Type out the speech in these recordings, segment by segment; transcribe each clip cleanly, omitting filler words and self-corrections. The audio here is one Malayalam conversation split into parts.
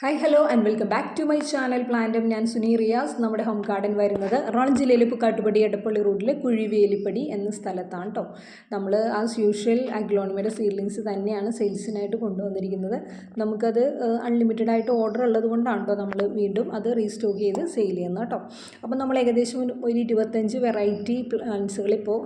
Hi hello and welcome back to my channel പ്ലാന്റും. ഞാൻ സുനി റിയാസ്. നമ്മുടെ ഹോം ഗാർഡൻ വരുന്നത് എറണാകുളം ജില്ലയിലെ പുക്കാട്ടുപടി എടപ്പള്ളി റോഡിൽ കുഴിവേലിപ്പടി എന്ന സ്ഥലത്താണ് കേട്ടോ. നമ്മൾ ആസ് യൂഷ്വൽ അഗ്ലോണിമയുടെ സീഡ്ലിങ്സ് തന്നെയാണ് സെയിൽസിനായിട്ട് കൊണ്ടുവന്നിരിക്കുന്നത്. നമുക്കത് അൺലിമിറ്റഡ് ആയിട്ട് ഓർഡർ ഉള്ളത് കൊണ്ടാണ് കേട്ടോ നമ്മൾ വീണ്ടും അത് റീസ്റ്റോക്ക് ചെയ്ത് സെയിൽ ചെയ്യുന്നത് കേട്ടോ. അപ്പോൾ നമ്മൾ ഏകദേശം ഒരു 25 വെറൈറ്റി പ്ലാന്റ്സുകൾ ഇപ്പോൾ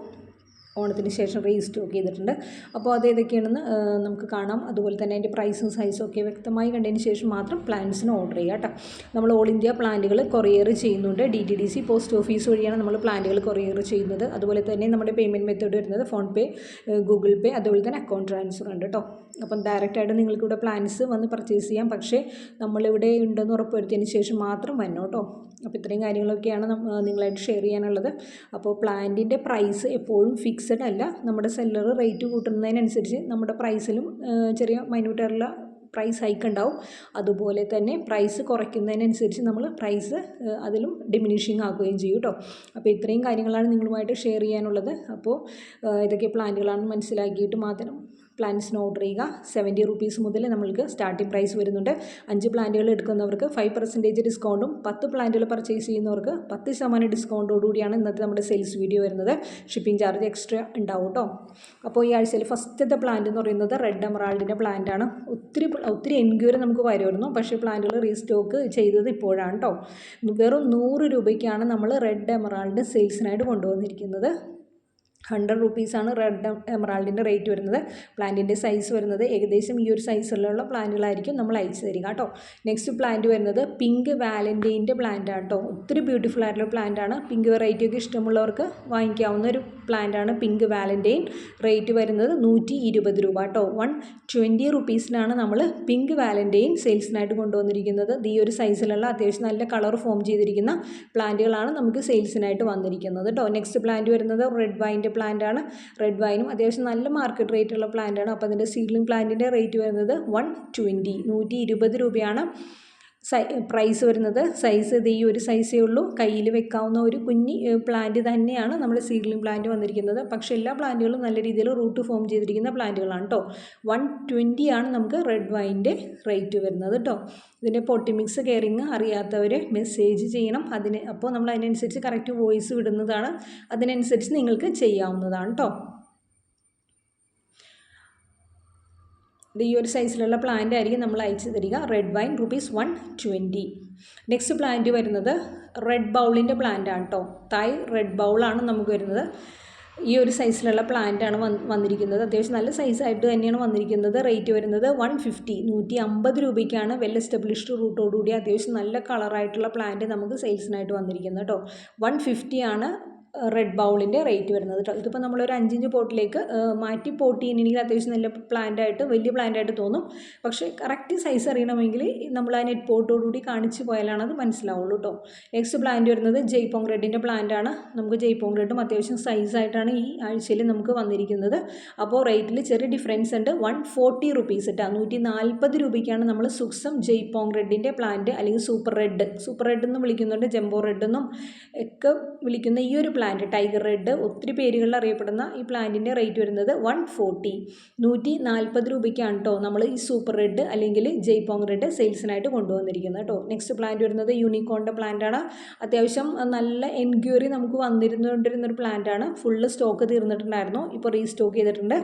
ഓണത്തിന് ശേഷം റീസ്റ്റോക്ക് ചെയ്തിട്ടുണ്ട്. അപ്പോൾ അത് ഏതൊക്കെയാണെന്ന് നമുക്ക് കാണാം. അതുപോലെ തന്നെ അതിൻ്റെ പ്രൈസും സൈസും ഒക്കെ വ്യക്തമായി കണ്ടതിന് ശേഷം മാത്രം പ്ലാന്റ്സിന് ഓർഡർ ചെയ്യുക കേട്ടോ. നമ്മൾ ഓൾ ഇന്ത്യ പ്ലാന്റുകൾ കൊറിയർ ചെയ്യുന്നുണ്ട്. DTDC പോസ്റ്റ് ഓഫീസ് വഴിയാണ് നമ്മൾ പ്ലാന്റുകൾ കൊറിയർ ചെയ്യുന്നത്. അതുപോലെ തന്നെ നമ്മുടെ പേയ്മെൻറ്റ് മെത്തേഡ് വരുന്നത് ഫോൺ പേ, ഗൂഗിൾ പേ, അതുപോലെ തന്നെ അക്കൗണ്ട് ട്രാൻസ്ഫർ ഉണ്ട് കേട്ടോ. അപ്പം ഡയറക്റ്റായിട്ട് നിങ്ങൾക്കിവിടെ പ്ലാന്റ്സ് വന്ന് പർച്ചേസ് ചെയ്യാം. പക്ഷേ നമ്മളിവിടെ ഉണ്ടെന്ന് ഉറപ്പുവരുത്തിയതിന് ശേഷം മാത്രം വരണം കേട്ടോ. അപ്പോൾ ഇത്രയും കാര്യങ്ങളൊക്കെയാണ് നിങ്ങളായിട്ട് ഷെയർ ചെയ്യാനുള്ളത്. അപ്പോൾ പ്ലാന്റിൻ്റെ പ്രൈസ് എപ്പോഴും ഫിക്സഡ് അല്ല. നമ്മുടെ സെല്ലർ റേറ്റ് കൂട്ടുന്നതിനനുസരിച്ച് നമ്മുടെ പ്രൈസിലും ചെറിയ മൈന്യൂട്ടായിട്ടുള്ള പ്രൈസ് ഹൈക്ക് ഉണ്ടാവും. അതുപോലെ തന്നെ പ്രൈസ് കുറയ്ക്കുന്നതിനനുസരിച്ച് നമ്മൾ പ്രൈസ് അതിലും ഡിമിനിഷിങ് ആക്കുകയും ചെയ്യും കേട്ടോ. അപ്പോൾ ഇത്രയും കാര്യങ്ങളാണ് നിങ്ങളുമായിട്ട് ഷെയർ ചെയ്യാനുള്ളത്. അപ്പോൾ ഇതൊക്കെ പ്ലാന്റുകളാണെന്ന് മനസ്സിലാക്കിയിട്ട് മാത്രം പ്ലാന്റ്സിന് ഓർഡർ ചെയ്യുക. 70 rupees മുതൽ നമ്മൾക്ക് സ്റ്റാർട്ടിംഗ് പ്രൈസ് വരുന്നുണ്ട്. 5 പ്ലാന്റുകൾ എടുക്കുന്നവർക്ക് 5% ഡിസ്കൗണ്ടും 10 പ്ലാന്റുകൾ പർച്ചേസ് ചെയ്യുന്നവർക്ക് 10% ഡിസ്കൗണ്ടോടുകൂടിയാണ് ഇന്നത്തെ നമ്മുടെ സെയിൽസ് വീഡിയോ വരുന്നത്. ഷിപ്പിംഗ് ചാർജ് എക്സ്ട്രാ ഉണ്ടാവും കേട്ടോ. അപ്പോൾ ഈ ആഴ്ചയിൽ ഫസ്റ്റത്തെ പ്ലാന്റ് എന്ന് പറയുന്നത് റെഡ് എമറാൾഡിൻ്റെ പ്ലാന്റാണ്. ഒത്തിരി എൻക്വയറി നമുക്ക് വരുമായിരുന്നു. പക്ഷേ പ്ലാന്റുകൾ റീസ്റ്റോക്ക് ചെയ്തത് ഇപ്പോഴാണ് കേട്ടോ. വെറും 100 രൂപയ്ക്കാണ് നമ്മൾ റെഡ് എമറാൾഡ് സെയിൽസിനായിട്ട് കൊണ്ടുവന്നിരിക്കുന്നത്. 100 rupees റെഡ് എമറാൾഡിൻ്റെ റേറ്റ് വരുന്നത്. പ്ലാന്റിൻ്റെ സൈസ് വരുന്നത് ഏകദേശം ഈ ഒരു സൈസിലുള്ള പ്ലാന്റുകളായിരിക്കും നമ്മൾ അയച്ചു തരിക കേട്ടോ. നെക്സ്റ്റ് പ്ലാന്റ് വരുന്നത് പിങ്ക് വാലൻറ്റൈൻ്റെ പ്ലാന്റ് ആണ് കേട്ടോ. ഒത്തിരി ബ്യൂട്ടിഫുൾ ആയിട്ടുള്ള പ്ലാന്റ് ആണ്. പിങ്ക് വെറൈറ്റി ഒക്കെ ഇഷ്ടമുള്ളവർക്ക് വാങ്ങിക്കാവുന്ന ഒരു പ്ലാന്റ് ആണ് പിങ്ക് വാലൻറ്റൈൻ. റേറ്റ് വരുന്നത് 120 രൂപ കേട്ടോ. 120 rupeesനാണ് നമ്മൾ പിങ്ക് വാലൻറ്റൈൻ സെയിൽസിനായിട്ട് കൊണ്ടുവന്നിരിക്കുന്നത്. ഈ ഒരു സൈസിലുള്ള അത്യാവശ്യം നല്ല കളർ ഫോം ചെയ്തിരിക്കുന്ന പ്ലാന്റുകളാണ് നമുക്ക് സെയിൽസിനായിട്ട് വന്നിരിക്കുന്നത് കേട്ടോ. നെക്സ്റ്റ് പ്ലാന്റ് വരുന്നത് റെഡ് വൈൻ്റെ പ്ലാന്റ് ആണ്. റെഡ് വൈനും അത്യാവശ്യം നല്ല മാർക്കറ്റ് റേറ്റ് ഉള്ള പ്ലാന്റ് ആണ്. അപ്പോൾ അതിൻ്റെ സീഡ്ലിംഗ് പ്ലാന്റിൻ്റെ റേറ്റ് വരുന്നത് 120 രൂപയാണ് പ്രൈസ് വരുന്നത്. സൈസ് ഇത് ഈ ഒരു സൈസേ ഉള്ളൂ. കയ്യിൽ വെക്കാവുന്ന ഒരു കുഞ്ഞി പ്ലാന്റ് തന്നെയാണ് നമ്മുടെ സീഡ്ലിംഗ് പ്ലാന്റ് വന്നിരിക്കുന്നത്. പക്ഷേ എല്ലാ പ്ലാന്റുകളും നല്ല രീതിയിൽ റൂട്ട് ഫോം ചെയ്തിരിക്കുന്ന പ്ലാന്റുകളാണ് കേട്ടോ. 120 ആണ് നമുക്ക് റെഡ് വൈൻ്റെ റേറ്റ് വരുന്നത് കേട്ടോ. ഇതിൻ്റെ പൊട്ടി മിക്സ് കെയറിങ് അറിയാത്തവർ മെസ്സേജ് ചെയ്യണം. അപ്പോൾ നമ്മൾ അതിനനുസരിച്ച് കറക്റ്റ് വോയിസ് വിടുന്നതാണ്. അതിനനുസരിച്ച് നിങ്ങൾക്ക് ചെയ്യാവുന്നതാണ് കേട്ടോ. ഈ ഒരു സൈസിലുള്ള പ്ലാന്റ് ആയിരിക്കും നമ്മൾ അയച്ചു തരിക. Red wine ₹120. നെക്സ്റ്റ് പ്ലാന്റ് വരുന്നത് റെഡ് ബൗളിൻ്റെ പ്ലാന്റ് ആണ് കേട്ടോ. തായ് റെഡ് ബൗളാണ് നമുക്ക് വരുന്നത്. ഈ ഒരു സൈസിലുള്ള പ്ലാന്റാണ് വന്നിരിക്കുന്നത്. അത്യാവശ്യം നല്ല സൈസായിട്ട് തന്നെയാണ് വന്നിരിക്കുന്നത്. റേറ്റ് വരുന്നത് 150 രൂപയ്ക്കാണ്. വെൽ എസ്റ്റാബ്ലിഷ്ഡ് റൂട്ടോടുകൂടി അത്യാവശ്യം നല്ല കളറായിട്ടുള്ള പ്ലാന്റ് നമുക്ക് സെയിൽസിനായിട്ട് വന്നിരിക്കുന്നത് കേട്ടോ. 150 ആണ് റെഡ് ബൗളിൻ്റെ റേറ്റ് വരുന്നത് കേട്ടോ. ഇതിപ്പോൾ നമ്മളൊരു 5 ഇഞ്ച് പോട്ടിലേക്ക് മാറ്റി പോട്ട് ചെയ്യുന്നെങ്കിൽ അത്യാവശ്യം നല്ല പ്ലാന്റായിട്ട് വലിയ പ്ലാന്റായിട്ട് തോന്നും. പക്ഷേ കറക്റ്റ് സൈസ് അറിയണമെങ്കിൽ നമ്മൾ ആ നെറ്റ് പോട്ടോടുകൂടി കാണിച്ച് പോയാലാണ് അത് മനസ്സിലാവുള്ളൂ കേട്ടോ. നെക്സ്റ്റ് പ്ലാന്റ് വരുന്നത് ജയ്പോങ് റെഡിൻ്റെ പ്ലാന്റാണ്. നമുക്ക് ജയ്പോങ് റെഡും അത്യാവശ്യം സൈസായിട്ടാണ് ഈ ആഴ്ചയിൽ നമുക്ക് വന്നിരിക്കുന്നത്. അപ്പോൾ റേറ്റിൽ ചെറിയ ഡിഫറൻസ് ഉണ്ട്. 140 rupees കേട്ടോ. 140 രൂപയ്ക്കാണ് നമ്മൾ സുക്സം ജയ്പോങ് റെഡിൻ്റെ പ്ലാന്റ് അല്ലെങ്കിൽ സൂപ്പർ റെഡ് എന്നും വിളിക്കുന്നുണ്ട്, ജംബോ റെഡ് എന്നും ഒക്കെ വിളിക്കുന്ന ഈ ഒരു പ്ലാന്റ് ടൈഗർ റെഡ് ഒത്തിരി പേരുകളിൽ അറിയപ്പെടുന്ന ഈ പ്ലാന്റിൻ്റെ റേറ്റ് വരുന്നത് 140 രൂപയ്ക്കാണ് കേട്ടോ നമ്മൾ ഈ സൂപ്പർ റെഡ് അല്ലെങ്കിൽ ജയ്പോങ് റെഡ് സെയിൽസിനായിട്ട് കൊണ്ടുവന്നിരിക്കുന്നത് കേട്ടോ. നെക്സ്റ്റ് പ്ലാന്റ് വരുന്നത് യൂണിക്കോണിൻ്റെ പ്ലാന്റാണ്. അത്യാവശ്യം നല്ല എൻക്വയറി നമുക്ക് വന്നിരുന്നൊരു പ്ലാന്റാണ്. ഫുള്ള് സ്റ്റോക്ക് തീർന്നിട്ടുണ്ടായിരുന്നു. ഇപ്പോൾ റീസ്റ്റോക്ക് ചെയ്തിട്ടുണ്ട്.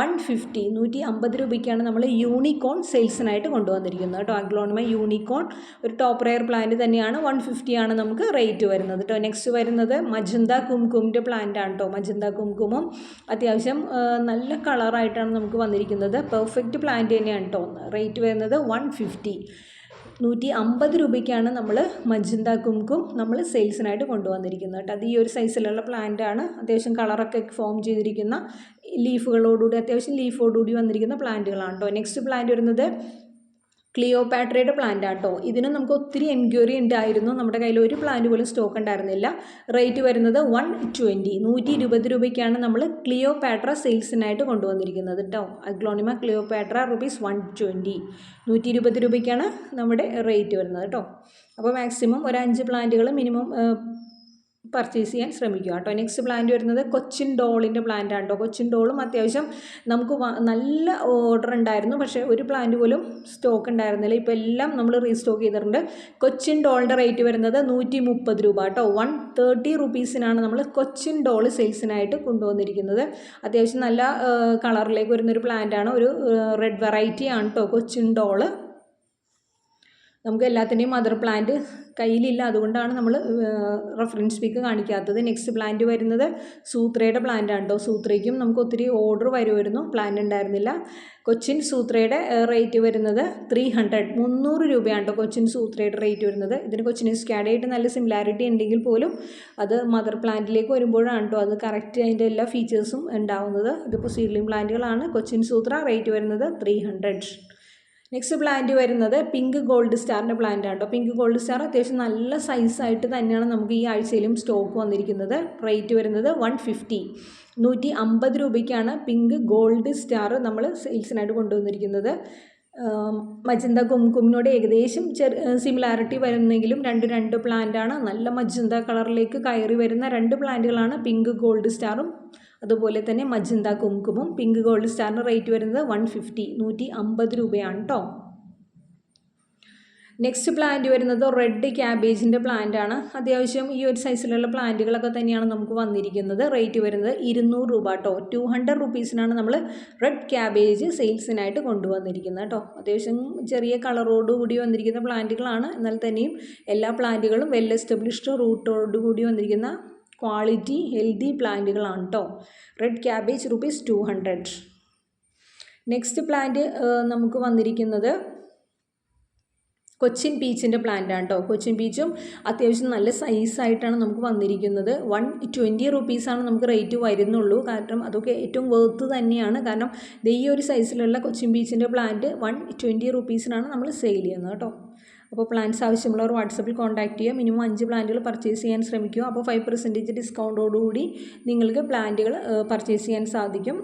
150 രൂപയ്ക്കാണ് നമ്മൾ യൂണിക്കോൺ സെയിൽസിനായിട്ട് കൊണ്ടുവന്നിരിക്കുന്നത് കേട്ടോ. അഗ്ലോണിമ യൂണിക്കോൺ ഒരു ടോപ്പ് റെയർ പ്ലാന്റ് തന്നെയാണ്. 150 ആണ് നമുക്ക് റേറ്റ് വരുന്നത് കേട്ടോ. നെക്സ്റ്റ് വരുന്നത് മജന്ത കുംകുമിൻ്റെ പ്ലാന്റ് ആണ് കേട്ടോ. മജന്ത കുംകുമും അത്യാവശ്യം നല്ല കളറായിട്ടാണ് നമുക്ക് വന്നിരിക്കുന്നത്. പെർഫെക്റ്റ് പ്ലാന്റ് തന്നെയാണ് കേട്ടോ. റേറ്റ് വരുന്നത് 150 രൂപയ്ക്കാണ് നമ്മൾ മജന്ത കുംകും നമ്മൾ സെയിൽസിനായിട്ട് കൊണ്ടുവന്നിരിക്കുന്നത് കേട്ടോ. അത് ഈ ഒരു സൈസിലുള്ള പ്ലാന്റ് ആണ്. അത്യാവശ്യം കളറൊക്കെ ഫോം ചെയ്തിരിക്കുന്ന അത്യാവശ്യം ലീഫോടുകൂടി വന്നിരിക്കുന്ന പ്ലാന്റുകളാണ് കേട്ടോ. നെക്സ്റ്റ് പ്ലാന്റ് വരുന്നത് ക്ലിയോപാട്രയുടെ പ്ലാന്റ് ആട്ടോ. ഇതിന് നമുക്ക് ഒത്തിരി എൻക്വയറി ഉണ്ടായിരുന്നു. നമ്മുടെ കയ്യിൽ ഒരു പ്ലാന്റ് പോലും സ്റ്റോക്ക് ഉണ്ടായിരുന്നില്ല. റേറ്റ് വരുന്നത് 120 രൂപയ്ക്കാണ് നമ്മൾ ക്ലിയോപാട്ര സെയിൽസിനായിട്ട് കൊണ്ടുവന്നിരിക്കുന്നത് കേട്ടോ. Aglaonema Cleopatra ₹120. 120 രൂപയ്ക്കാണ് നമ്മുടെ റേറ്റ് വരുന്നത് കേട്ടോ. അപ്പോൾ മാക്സിമം ഒരു 5 പ്ലാന്റുകൾ മിനിമം പർച്ചേസ് ചെയ്യാൻ ശ്രമിക്കുക കേട്ടോ. നെക്സ്റ്റ് പ്ലാന്റ് വരുന്നത് കൊച്ചിൻ ഡോളിൻ്റെ പ്ലാന്റ് ആണ് കേട്ടോ. കൊച്ചിൻ ഡോളും അത്യാവശ്യം നമുക്ക് നല്ല ഓർഡർ ഉണ്ടായിരുന്നു, പക്ഷേ ഒരു പ്ലാന്റ് പോലും സ്റ്റോക്ക് ഉണ്ടായിരുന്നില്ല. ഇപ്പോൾ എല്ലാം നമ്മൾ റീസ്റ്റോക്ക് ചെയ്തിട്ടുണ്ട്. കൊച്ചിൻ ഡോളിൻ്റെ റേറ്റ് വരുന്നത് 130 രൂപ കേട്ടോ. 130 റുപ്പീസിനാണ് നമ്മൾ കൊച്ചിൻ ഡോൾ സെയിൽസിനായിട്ട് കൊണ്ടുവന്നിരിക്കുന്നത്. അത്യാവശ്യം നല്ല കളറിലേക്ക് വരുന്നൊരു പ്ലാന്റാണ്, ഒരു റെഡ് വെറൈറ്റി ആണ് കേട്ടോ കൊച്ചിൻ ഡോള്. നമുക്ക് എല്ലാത്തിൻ്റെയും മദർ പ്ലാന്റ് കയ്യിലില്ല, അതുകൊണ്ടാണ് നമ്മൾ റെഫറൻസ് പിക്ക് കാണിക്കാത്തത്. നെക്സ്റ്റ് പ്ലാന്റ് വരുന്നത് സൂത്രയുടെ പ്ലാന്റ് ആണ് കേട്ടോ. സൂത്രയ്ക്കും നമുക്ക് ഒത്തിരി ഓർഡർ വരുമായിരുന്നു, പ്ലാന്റ് ഉണ്ടായിരുന്നില്ല. കൊച്ചിൻ സൂത്രയുടെ റേറ്റ് വരുന്നത് 300 രൂപയാണ് കേട്ടോ. കൊച്ചിൻ സൂത്രയുടെ റേറ്റ് വരുന്നത്. ഇതിന് കൊച്ചിൻ സ്കാഡായിട്ട് നല്ല സിമിലാരിറ്റി ഉണ്ടെങ്കിൽ പോലും അത് മദർ പ്ലാന്റിലേക്ക് വരുമ്പോഴാണ് കേട്ടോ അത് കറക്റ്റ് അതിൻ്റെ എല്ലാ ഫീച്ചേഴ്സും ഉണ്ടാവുന്നത്. ഇതിപ്പോൾ സീഡ്ലിംഗ് പ്ലാന്റുകളാണ്. കൊച്ചിൻ സൂത്ര റേറ്റ് വരുന്നത് 300. നെക്സ്റ്റ് പ്ലാന്റ് വരുന്നത് പിങ്ക് ഗോൾഡ് സ്റ്റാറിൻ്റെ പ്ലാന്റ് ആണ് കേട്ടോ. പിങ്ക് ഗോൾഡ് സ്റ്റാർ അത്യാവശ്യം നല്ല സൈസായിട്ട് തന്നെയാണ് നമുക്ക് ഈ ആഴ്ചയിലും സ്റ്റോക്ക് വന്നിരിക്കുന്നത്. റേറ്റ് വരുന്നത് 150 രൂപയ്ക്കാണ് പിങ്ക് ഗോൾഡ് സ്റ്റാർ നമ്മൾ സെയിൽസിനായിട്ട് കൊണ്ടുവന്നിരിക്കുന്നത്. മജന്ത കുംകുമിനോട് ഏകദേശം സിമിലാരിറ്റി വരുന്നെങ്കിലും രണ്ട് പ്ലാന്റാണ്. നല്ല മജന്ത കളറിലേക്ക് കയറി വരുന്ന 2 പ്ലാന്റുകളാണ് പിങ്ക് ഗോൾഡ് സ്റ്റാറും അതുപോലെ തന്നെ മജന്ത കുംകുമും. പിങ്ക് ഗോൾഡ് സ്റ്റാറിന് റേറ്റ് വരുന്നത് 150 രൂപയാണ് കേട്ടോ. നെക്സ്റ്റ് പ്ലാന്റ് വരുന്നത് റെഡ് ക്യാബേജിൻ്റെ പ്ലാന്റ് ആണ്. അത്യാവശ്യം ഈ ഒരു സൈസിലുള്ള പ്ലാന്റുകളൊക്കെ തന്നെയാണ് നമുക്ക് വന്നിരിക്കുന്നത്. റേറ്റ് വരുന്നത് 200 രൂപ കേട്ടോ. 200 റുപ്പീസിനാണ് നമ്മൾ റെഡ് ക്യാബേജ് സെയിൽസിനായിട്ട് കൊണ്ടുവന്നിരിക്കുന്നത് കേട്ടോ. അത്യാവശ്യം ചെറിയ കളറോടുകൂടി വന്നിരിക്കുന്ന പ്ലാന്റുകളാണ്, എന്നാൽ തന്നെയും എല്ലാ പ്ലാന്റുകളും വെൽ എസ്റ്റാബ്ലിഷ്ഡ് റൂട്ടോടുകൂടി വന്നിരിക്കുന്ന ക്വാളിറ്റി ഹെൽത്തി പ്ലാന്റുകളാണ് കേട്ടോ. Red cabbage ₹200. നെക്സ്റ്റ് പ്ലാന്റ് നമുക്ക് വന്നിരിക്കുന്നത് കൊച്ചിൻ പീച്ചിൻ്റെ പ്ലാന്റ് ആണ് കേട്ടോ. കൊച്ചിൻ പീച്ചും അത്യാവശ്യം നല്ല സൈസായിട്ടാണ് നമുക്ക് വന്നിരിക്കുന്നത്. 120 റുപ്പീസാണ് നമുക്ക് റേറ്റ് വരുന്നുള്ളൂ. കാരണം അതൊക്കെ ഏറ്റവും വേർത്ത് തന്നെയാണ്. കാരണം ഈ ഒരു സൈസിലുള്ള കൊച്ചിൻ പീച്ചിൻ്റെ പ്ലാന്റ് 120 റുപ്പീസിനാണ് നമ്മൾ സെയിൽ ചെയ്യുന്നത് കേട്ടോ. അപ്പോൾ പ്ലാന്റ്സ് ആവശ്യമുള്ളവർ വാട്സപ്പിൽ കോൺടാക്ട് ചെയ്യുക. മിനിമം 5 പ്ലാന്റുകൾ പർച്ചേസ് ചെയ്യാൻ ശ്രമിക്കുക. അപ്പോൾ 5% ഡിസ്കൗണ്ടോടുകൂടി നിങ്ങൾക്ക് പ്ലാന്റുകൾ പർച്ചേസ് ചെയ്യാൻ സാധിക്കും.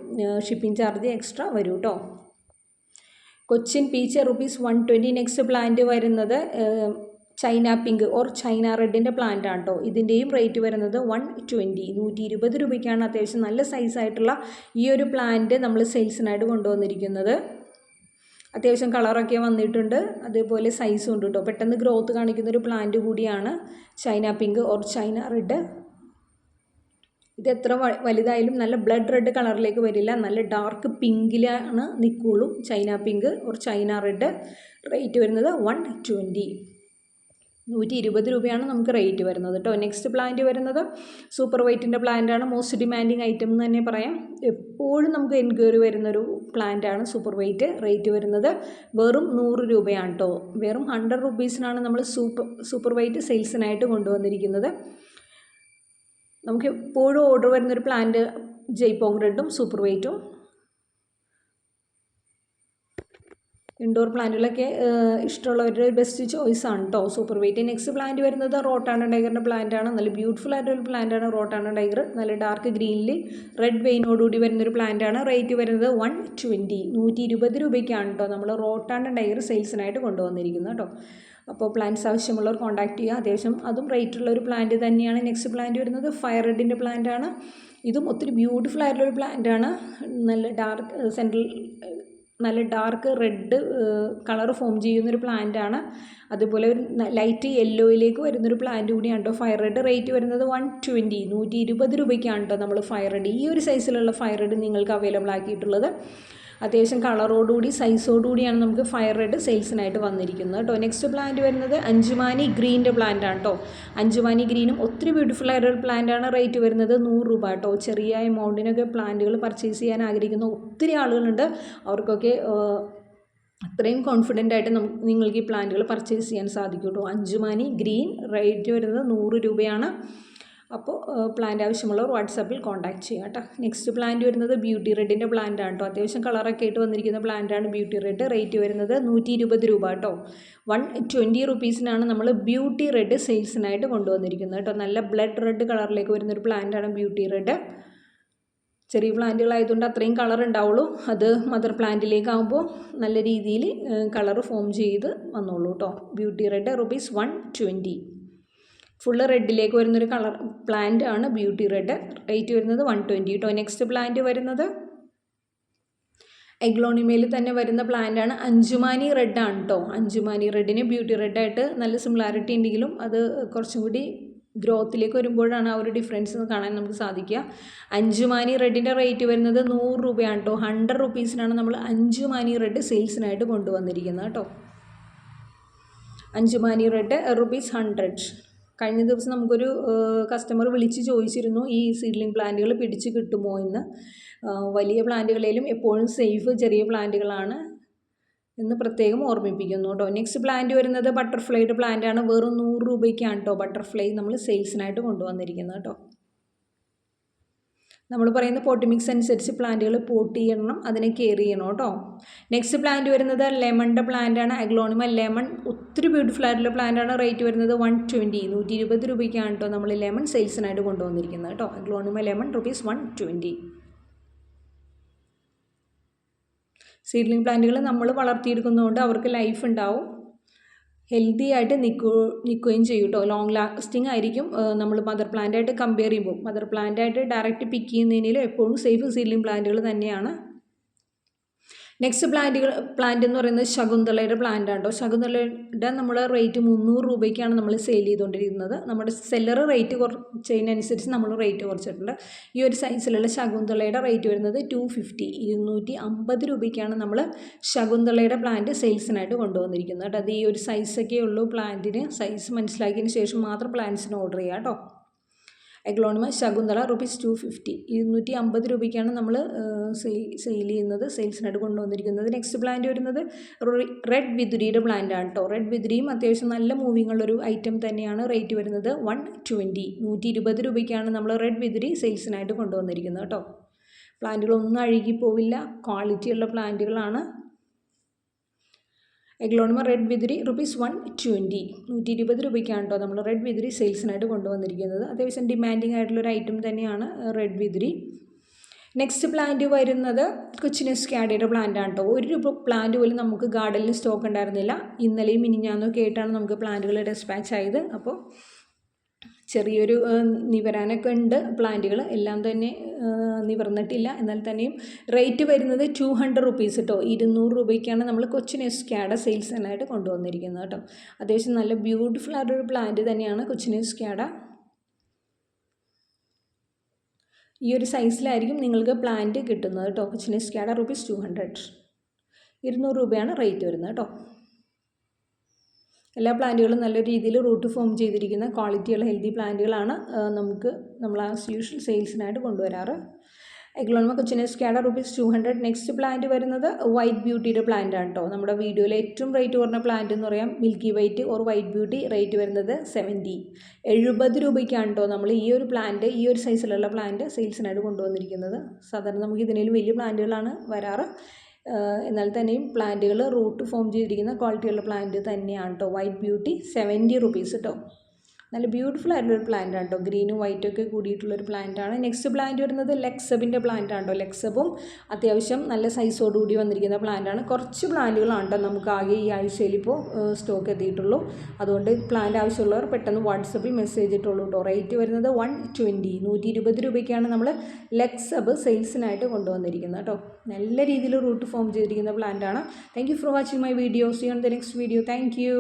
ഷിപ്പിംഗ് ചാർജ് എക്സ്ട്രാ വരും കേട്ടോ. കൊച്ചിൻ പീച്ച് ₹120. നെക്സ്റ്റ് പ്ലാന്റ് വരുന്നത് ചൈന പിങ്ക് ഓർ ചൈന റെഡിൻ്റെ പ്ലാന്റ് ആണ് കേട്ടോ. ഇതിൻ്റെയും റേറ്റ് വരുന്നത് 120 രൂപയ്ക്കാണ്. അത്യാവശ്യം നല്ല സൈസായിട്ടുള്ള ഈ ഒരു പ്ലാന്റ് നമ്മൾ സെയിൽസിനായിട്ട് കൊണ്ടുവന്നിരിക്കുന്നത്. അത്യാവശ്യം കളറൊക്കെ വന്നിട്ടുണ്ട്, അതേപോലെ സൈസും ഉണ്ട് കേട്ടോ. പെട്ടെന്ന് ഗ്രോത്ത് കാണിക്കുന്നൊരു പ്ലാന്റ് കൂടിയാണ് China pink or China red. ഇത് എത്ര വലുതായാലും നല്ല ബ്ലഡ് റെഡ് കളറിലേക്ക് വരില്ല, നല്ല ഡാർക്ക് പിങ്കിലാണ് നിൽക്കുള്ളൂ. China pink or China red. Rate വരുന്നത് 120 രൂപയാണ് നമുക്ക് റേറ്റ് വരുന്നത് കേട്ടോ. നെക്സ്റ്റ് പ്ലാന്റ് വരുന്നത് സൂപ്പർ വൈറ്റിൻ്റെ പ്ലാന്റാണ്. മോസ്റ്റ് ഡിമാൻഡിങ് ഐറ്റം എന്ന് തന്നെ പറയാം. എപ്പോഴും നമുക്ക് എൻക്വയറി വരുന്നൊരു പ്ലാന്റാണ് സൂപ്പർ വൈറ്റ്. റേറ്റ് വരുന്നത് വെറും 100 രൂപയാണ് കേട്ടോ. വെറും 100 റുപ്പീസിനാണ് നമ്മൾ സൂപ്പർ വൈറ്റ് സെയിൽസിനായിട്ട് കൊണ്ടുവന്നിരിക്കുന്നത്. നമുക്ക് എപ്പോഴും ഓർഡർ വരുന്നൊരു പ്ലാന്റ് ജയ്പോങ് റെഡും സൂപ്പർ വൈറ്റും. ഇൻഡോർ പ്ലാന്റുകളൊക്കെ ഇഷ്ടമുള്ളവരുടെ ബെസ്റ്റ് ചോയ്സ് ആണ് കേട്ടോ സൂപ്പർ വൈറ്റ്. നെക്സ്റ്റ് പ്ലാന്റ് വരുന്നത് റോട്ടാണ ടൈഗറിൻ്റെ പ്ലാന്റ് ആണ്. നല്ല ബ്യൂട്ടിഫുൾ ആയിട്ടൊരു പ്ലാന്റ് ആണ് റോട്ടാണ ടൈഗർ. നല്ല ഡാർക്ക് ഗ്രീനിൽ റെഡ് വെയിനോടുകൂടി വരുന്നൊരു പ്ലാന്റ് ആണ്. റേറ്റ് വരുന്നത് 120 രൂപയ്ക്കാണ് കേട്ടോ നമ്മൾ റോട്ടാണ ടൈഗർ സെയിൽസിനായിട്ട് കൊണ്ടുവന്നിരിക്കുന്നത് കേട്ടോ. അപ്പോൾ പ്ലാന്റ്സ് ആവശ്യമുള്ളവർ കോൺടാക്ട് ചെയ്യുക. അത്യാവശ്യം അതും റേറ്റുള്ള ഒരു പ്ലാന്റ് തന്നെയാണ്. നെക്സ്റ്റ് പ്ലാന്റ് വരുന്നത് ഫയർ റെഡിൻ്റെ പ്ലാന്റ് ആണ്. ഇതും ഒത്തിരി ബ്യൂട്ടിഫുൾ ആയിട്ടുള്ളൊരു പ്ലാന്റ് ആണ്. നല്ല ഡാർക്ക് റെഡ് കളർ ഫോം ചെയ്യുന്നൊരു പ്ലാന്റ് ആണ്. അതുപോലെ ഒരു ലൈറ്റ് യെല്ലോയിലേക്ക് വരുന്നൊരു പ്ലാന്റ് കൂടിയാണ് കേട്ടോ ഫയർ റെഡ്. റേറ്റ് വരുന്നത് 120 രൂപയ്ക്കാണ് കേട്ടോ നമ്മൾ ഫയർ റെഡ്, ഈ ഒരു സൈസിലുള്ള ഫയർ റെഡ് നിങ്ങൾക്ക് അവൈലബിൾ ആക്കിയിട്ടുള്ളത്. അത്യാവശ്യം കളറോടുകൂടി സൈസോടുകൂടിയാണ് നമുക്ക് ഫയർ റെഡ് സെയിൽസിനായിട്ട് വന്നിരിക്കുന്നത് കേട്ടോ. നെക്സ്റ്റ് പ്ലാന്റ് വരുന്നത് അഞ്ചുമാനി ഗ്രീൻ്റെ പ്ലാന്റ് ആണ് കേട്ടോ. അഞ്ചുമാനി ഗ്രീനും ഒത്തിരി ബ്യൂട്ടിഫുൾ ആയിട്ടൊരു പ്ലാന്റ് ആണ്. റേറ്റ് വരുന്നത് 100 രൂപ കേട്ടോ. ചെറിയ എമൗണ്ടിനൊക്കെ പ്ലാന്റുകൾ പർച്ചേസ് ചെയ്യാൻ ആഗ്രഹിക്കുന്ന ഒത്തിരി ആളുകളുണ്ട്. അവർക്കൊക്കെ അത്രയും കോൺഫിഡൻ്റ് ആയിട്ട് നിങ്ങൾക്ക് ഈ പ്ലാന്റുകൾ പർച്ചേസ് ചെയ്യാൻ സാധിക്കും കേട്ടോ. അഞ്ചുമാനി ഗ്രീൻ റേറ്റ് വരുന്നത് 100 രൂപയാണ്. അപ്പോൾ പ്ലാന്റ് ആവശ്യമുള്ളവർ വാട്സാപ്പിൽ കോൺടാക്ട് ചെയ്യുക കേട്ടോ. നെക്സ്റ്റ് പ്ലാന്റ് വരുന്നത് ബ്യൂട്ടി റെഡിൻ്റെ പ്ലാന്റ് ആണ് കേട്ടോ. അത്യാവശ്യം കളറൊക്കെ ആയിട്ട് വന്നിരിക്കുന്ന പ്ലാന്റാണ് ബ്യൂട്ടി റെഡ്. റേറ്റ് വരുന്നത് 120 രൂപ കേട്ടോ. 120 റുപ്പീസിനാണ് നമ്മൾ ബ്യൂട്ടി റെഡ് സെയിൽസിനായിട്ട് കൊണ്ടുവന്നിരിക്കുന്നത് കേട്ടോ. നല്ല ബ്ലഡ് റെഡ് കളറിലേക്ക് വരുന്നൊരു പ്ലാന്റാണ് ബ്യൂട്ടി റെഡ്. ചെറിയ പ്ലാന്റുകളായതുകൊണ്ട് അത്രയും കളർ ഉണ്ടാവുള്ളൂ. അത് മദർ പ്ലാന്റിലേക്കാകുമ്പോൾ നല്ല രീതിയിൽ കളർ ഫോം ചെയ്ത് വന്നോളൂ കേട്ടോ. Beauty red ₹120. ഫുള്ള് റെഡിലേക്ക് വരുന്നൊരു കളർ പ്ലാന്റ് ആണ് ബ്യൂട്ടി റെഡ്. റേറ്റ് വരുന്നത് 120 കേട്ടോ. നെക്സ്റ്റ് പ്ലാന്റ് വരുന്നത് എഗ്ലോണിമയിൽ തന്നെ വരുന്ന പ്ലാന്റാണ് അഞ്ചുമാനി റെഡ് ആണ് കേട്ടോ. അഞ്ചുമാനി റെഡിന് ബ്യൂട്ടി റെഡായിട്ട് നല്ല സിമിലാരിറ്റി ഉണ്ടെങ്കിലും അത് കുറച്ചും കൂടി ഗ്രോത്തിലേക്ക് വരുമ്പോഴാണ് ആ ഒരു ഡിഫറൻസ് കാണാൻ നമുക്ക് സാധിക്കുക. അഞ്ചുമാനി റെഡിൻ്റെ റേറ്റ് വരുന്നത് 100 രൂപയാണ് കേട്ടോ. 100 റുപ്പീസിനാണ് നമ്മൾ അഞ്ചുമാനി റെഡ് സെയിൽസിനായിട്ട് കൊണ്ടുവന്നിരിക്കുന്നത് കേട്ടോ. അഞ്ചുമാനി റെഡ് ₹100. കഴിഞ്ഞ ദിവസം നമുക്കൊരു കസ്റ്റമർ വിളിച്ച് ചോദിച്ചിരുന്നു ഈ സീഡ്ലിംഗ് പ്ലാന്റുകൾ പിടിച്ച് കിട്ടുമോ എന്ന്. വലിയ പ്ലാന്റുകളിലും എപ്പോഴും സേഫ് ചെറിയ പ്ലാന്റുകളാണ് എന്ന് പ്രത്യേകം ഓർമ്മിപ്പിക്കുന്നു കേട്ടോ. നെക്സ്റ്റ് പ്ലാന്റ് വരുന്നത് ബട്ടർഫ്ലൈയുടെ പ്ലാന്റ് ആണ്. വെറും 100 രൂപയ്ക്കാണ് കേട്ടോ ബട്ടർഫ്ലൈ നമ്മൾ സെയിൽസിനായിട്ട് കൊണ്ടുവന്നിരിക്കുന്നത് കേട്ടോ. നമ്മൾ പറയുന്ന പോട്ടി മിക്സ് അനുസരിച്ച് പ്ലാന്റുകൾ പോട്ട് ചെയ്യണം, അതിനെ കെയർ ചെയ്യണം കേട്ടോ. നെക്സ്റ്റ് പ്ലാന്റ് വരുന്നത് ലെമണിൻ്റെ പ്ലാന്റ് ആണ്. അഗ്ലോണിമ ലെമൺ ഒത്തിരി ബ്യൂട്ടിഫുൾ ആയിട്ടുള്ള പ്ലാന്റ് ആണ്. റേറ്റ് വരുന്നത് 120 രൂപയ്ക്കാണ് കേട്ടോ നമ്മൾ ലെമൺ സെയിൽസിനായിട്ട് കൊണ്ടുവന്നിരിക്കുന്നത് കേട്ടോ. Aglaonema lemon ₹120. സീഡ്ലിംഗ് പ്ലാന്റുകൾ നമ്മൾ വളർത്തിയെടുക്കുന്നതുകൊണ്ട് അവർക്ക് ലൈഫ് ഉണ്ടാവും, ഹെൽത്തി ആയിട്ട് നിൽക്കുകയും ചെയ്യും കേട്ടോ. ലോങ് ലാസ്റ്റിംഗ് ആയിരിക്കും. നമ്മൾ മദർ പ്ലാന്റായിട്ട് കമ്പയർ ചെയ്യുമ്പോൾ മദർ പ്ലാന്റായിട്ട് ഡയറക്റ്റ് പിക്ക് ചെയ്യുന്നതിനും എപ്പോഴും സേഫ് സീഡ്ലിംഗ് പ്ലാന്റുകൾ തന്നെയാണ്. നെക്സ്റ്റ് പ്ലാന്റ് എന്ന് പറയുന്നത് ശകുന്തളയുടെ പ്ലാന്റ് ആണ് കേട്ടോ. ശകുന്തളയുടെ നമ്മൾ റേറ്റ് 300 രൂപയ്ക്കാണ് നമ്മൾ സെയിൽ ചെയ്തുകൊണ്ടിരിക്കുന്നത്. നമ്മുടെ സെല്ലർ റേറ്റ് കുറച്ചതിനനുസരിച്ച് നമ്മൾ റേറ്റ് കുറച്ചിട്ടുണ്ട്. ഈ ഒരു സൈസിലുള്ള ശകുന്തളയുടെ റേറ്റ് വരുന്നത് 250 രൂപയ്ക്കാണ് നമ്മൾ ശകുന്തളയുടെ പ്ലാന്റ് സെയിൽസിനായിട്ട് കൊണ്ടുവന്നിരിക്കുന്നത് കേട്ടോ. അത് ഈ ഒരു സൈസൊക്കെ ഉള്ളൂ പ്ലാന്റിന്. സൈസ് മനസ്സിലാക്കിയതിന് ശേഷം മാത്രം പ്ലാന്റ്സിന് ഓർഡർ ചെയ്യുക കേട്ടോ. എഗ്ലോണിമ ശകുന്തള ₹250. 250 രൂപയ്ക്കാണ് നമ്മൾ സെയിൽ ചെയ്യുന്നത്, സെയിൽസിനായിട്ട് കൊണ്ടുവന്നിരിക്കുന്നത്. നെക്സ്റ്റ് പ്ലാന്റ് വരുന്നത് റെഡ് വിതുരിയുടെ പ്ലാന്റ് ആണ് കേട്ടോ. റെഡ് വിതുരിയും അത്യാവശ്യം നല്ല മൂവിങ് ഉള്ളൊരു ഐറ്റം തന്നെയാണ്. റേറ്റ് വരുന്നത് 120 രൂപയ്ക്കാണ് നമ്മൾ റെഡ് വിതുരി സെയിൽസിനായിട്ട് കൊണ്ടുവന്നിരിക്കുന്നത് കേട്ടോ. പ്ലാന്റുകളൊന്നും അഴുകിപ്പോവില്ല, ക്വാളിറ്റിയുള്ള പ്ലാന്റുകളാണ്. Aglaonema red വിതുരി ₹120. 120 രൂപയ്ക്കാണ് കേട്ടോ നമ്മൾ റെഡ് വിതുരി സെയിൽസിനായിട്ട് കൊണ്ടുവന്നിരിക്കുന്നത്. അത്യാവശ്യം ഡിമാൻഡിങ് ആയിട്ടുള്ളൊരു ഐറ്റം തന്നെയാണ് റെഡ് വിതുരി. നെക്സ്റ്റ് പ്ലാന്റ് വരുന്നത് കൊച്ചിനെസ്കാഡയുടെ പ്ലാന്റ് ആണ് കേട്ടോ. ഒരു പ്ലാന്റ് പോലും നമുക്ക് ഗാർഡനിൽ സ്റ്റോക്ക് ഉണ്ടായിരുന്നില്ല. ഇന്നലെയും മിനിഞ്ഞാന്നൊക്കെ ആയിട്ടാണ് നമുക്ക് പ്ലാന്റുകൾ ഡെസ്പാച്ച് ആയത്. അപ്പോൾ ചെറിയൊരു നിവരാനൊക്കെ ഉണ്ട്. പ്ലാന്റുകൾ എല്ലാം തന്നെ നിവർന്നിട്ടില്ല. എന്നാൽ തന്നെയും റേറ്റ് വരുന്നത് 200 റുപ്പീസ് കേട്ടോ. 200 രൂപയ്ക്കാണ് നമ്മൾ കൊച്ചിനെസ്കാഡ സെയിൽസിനായിട്ട് കൊണ്ടുവന്നിരിക്കുന്നത് കേട്ടോ. അത്യാവശ്യം നല്ല ബ്യൂട്ടിഫുൾ ആയിട്ടൊരു പ്ലാന്റ് തന്നെയാണ് കൊച്ചിനെസ്കാഡ. ഈ ഒരു സൈസിലായിരിക്കും നിങ്ങൾക്ക് പ്ലാന്റ് കിട്ടുന്നത് കേട്ടോ. കൊച്ചിനെസ്കാഡ ₹200. 200 രൂപയാണ് റേറ്റ് വരുന്നത് കേട്ടോ. എല്ലാ പ്ലാന്റുകളും നല്ല രീതിയിൽ റൂട്ട് ഫോം ചെയ്തിരിക്കുന്ന ക്വാളിറ്റിയുള്ള ഹെൽത്തി പ്ലാന്റുകളാണ് നമ്മൾ ആസ് യൂഷ്വൽ സെയിൽസിനായിട്ട് കൊണ്ടുവരാറ്. എഗ്ലോണിമ കൊച്ചിനെസ്കാഡ ₹200. നെക്സ്റ്റ് പ്ലാന്റ് വരുന്നത് വൈറ്റ് ബ്യൂട്ടിയുടെ പ്ലാന്റ് ആണ് കേട്ടോ. നമ്മുടെ വീഡിയോയിൽ ഏറ്റവും റേറ്റ് കുറഞ്ഞ പ്ലാന്റ് എന്ന് പറയാം milky white or white beauty. Rate വരുന്നത് 70 രൂപയ്ക്കാണ് കേട്ടോ നമ്മൾ ഈ ഒരു പ്ലാന്റ്, ഈ ഒരു സൈസിലുള്ള പ്ലാന്റ് സെയിൽസിനായിട്ട് കൊണ്ടുവന്നിരിക്കുന്നത്. സാധാരണ നമുക്ക് ഇതിനേലും വലിയ പ്ലാന്റുകളാണ് വരാറ്. എന്നാൽ തന്നെയും പ്ലാന്റുകൾ റൂട്ട് ഫോം ചെയ്തിരിക്കുന്ന ക്വാളിറ്റിയുള്ള പ്ലാന്റ് തന്നെയാണ് കേട്ടോ. വൈറ്റ് ബ്യൂട്ടി 70 റുപ്പീസ് കേട്ടോ. നല്ല ബ്യൂട്ടിഫുൾ ആയിട്ടുള്ളൊരു പ്ലാന്റ് ആണ് കേട്ടോ. ഗ്രീനും വൈറ്റും ഒക്കെ കൂടിയിട്ടുള്ളൊരു പ്ലാന്റ് ആണ്. നെക്സ്റ്റ് പ്ലാന്റ് വരുന്നത് ലെക്സബിൻ്റെ പ്ലാന്റ് ആണ് കേട്ടോ. ലെക്സബും അത്യാവശ്യം നല്ല സൈസോടുകൂടി വന്നിരിക്കുന്ന പ്ലാന്റ് ആണ്. കുറച്ച് പ്ലാന്റുകളാണ് കേട്ടോ നമുക്ക് ആകെ ഈ ആഴ്ചയിൽ ഇപ്പോൾ സ്റ്റോക്ക് എത്തിയിട്ടുള്ളൂ. അതുകൊണ്ട് പ്ലാന്റ് ആവശ്യമുള്ളവർ പെട്ടെന്ന് വാട്സപ്പിൽ മെസ്സേജ് ഇട്ടുള്ളൂ കേട്ടോ. റേറ്റ് വരുന്നത് 120 രൂപയ്ക്കാണ് നമ്മൾ ലെക്സബ് സെയിൽസിനായിട്ട് കൊണ്ടുവന്നിരിക്കുന്നത് കേട്ടോ. നല്ല രീതിയിൽ റൂട്ട് ഫോം ചെയ്തിരിക്കുന്ന പ്ലാന്റ് ആണ്. Thank you for watching my video. See on the next video. Thank U.